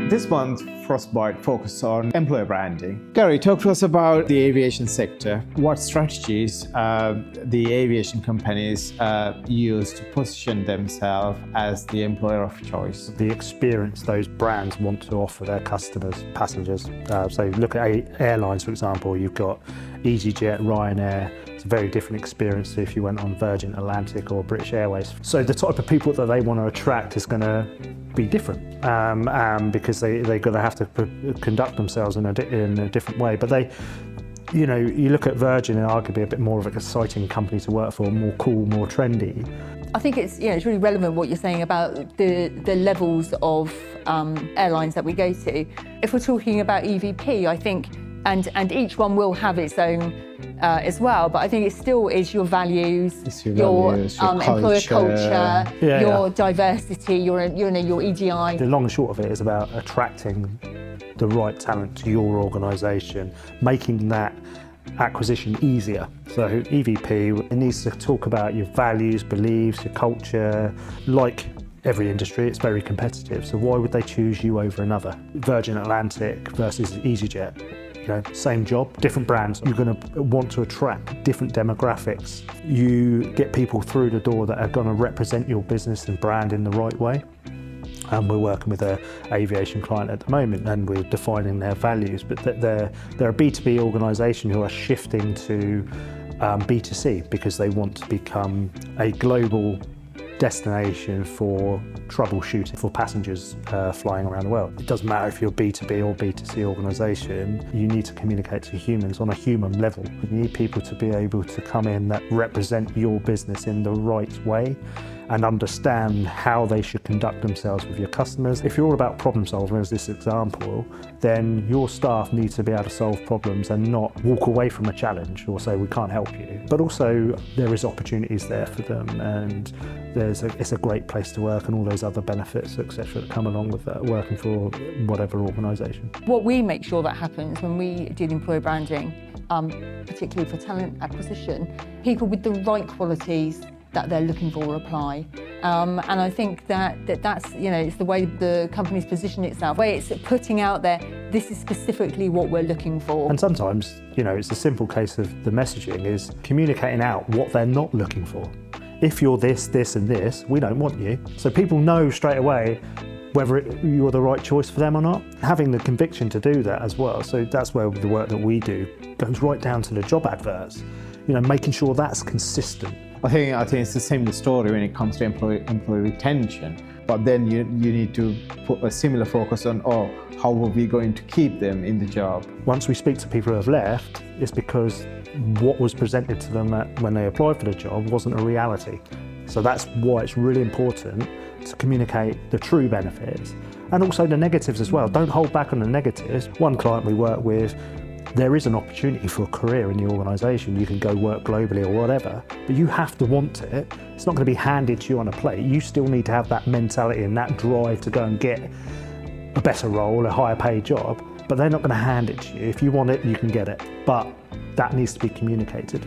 This month, Frostbite focused on employer branding. Gary, talk to us about the aviation sector. What strategies the aviation companies use to position themselves as the employer of choice? The experience those brands want to offer their customers, passengers. So look at airlines, for example. You've got easyJet, Ryanair. It's a very different experience to if you went on Virgin Atlantic or British Airways. So the type of people that they want to attract is going to be different because they're going to have to conduct themselves in a different way. But they, you know, you look at Virgin and arguably a bit more of an exciting company to work for, more cool, more trendy. I think it's really relevant what you're saying about the levels of airlines that we go to. If we're talking about EVP, I think, and each one will have its own as well, but I think it still is your values, your employer culture, your diversity, your EDI. The long and short of it is about attracting the right talent to your organisation, making that acquisition easier. So EVP, it needs to talk about your values, beliefs, your culture. Like every industry, it's very competitive, so why would they choose you over another? Virgin Atlantic versus easyJet. You know, same job, different brands. You're going to want to attract different demographics. You get people through the door that are going to represent your business and brand in the right way. And we're working with an aviation client at the moment, and we're defining their values. But they're a B2B organisation who are shifting to B2C because they want to become a global destination for troubleshooting for passengers flying around the world. It doesn't matter if you're B2B or B2C organisation, you need to communicate to humans on a human level. You need people to be able to come in that represent your business in the right way and understand how they should conduct themselves with your customers. If you're all about problem solving, as this example, then your staff need to be able to solve problems and not walk away from a challenge or say we can't help you. But also there is opportunities there for them, and it's a great place to work and all those other benefits, etc., that come along with that, working for whatever organisation. What we make sure that happens when we do employer branding, particularly for talent acquisition, people with the right qualities that they're looking for apply. And I think that's, it's the way the company's position itself, where it's putting out there, this is specifically what we're looking for. And sometimes, it's a simple case of the messaging is communicating out what they're not looking for. If you're this, this and this, we don't want you. So people know straight away whether you're the right choice for them or not. Having the conviction to do that as well. So that's where the work that we do goes right down to the job adverts, making sure that's consistent. I think it's the same story when it comes to employee retention, but then you need to put a similar focus on, how are we going to keep them in the job? Once we speak to people who have left, it's because what was presented to them when they applied for the job wasn't a reality. So that's why it's really important to communicate the true benefits and also the negatives as well. Don't hold back on the negatives. One client we work with, there is an opportunity for a career in the organisation. You can go work globally or whatever, but you have to want it. It's not going to be handed to you on a plate. You still need to have that mentality and that drive to go and get a better role, a higher paid job, but they're not going to hand it to you. If you want it, you can get it, but that needs to be communicated.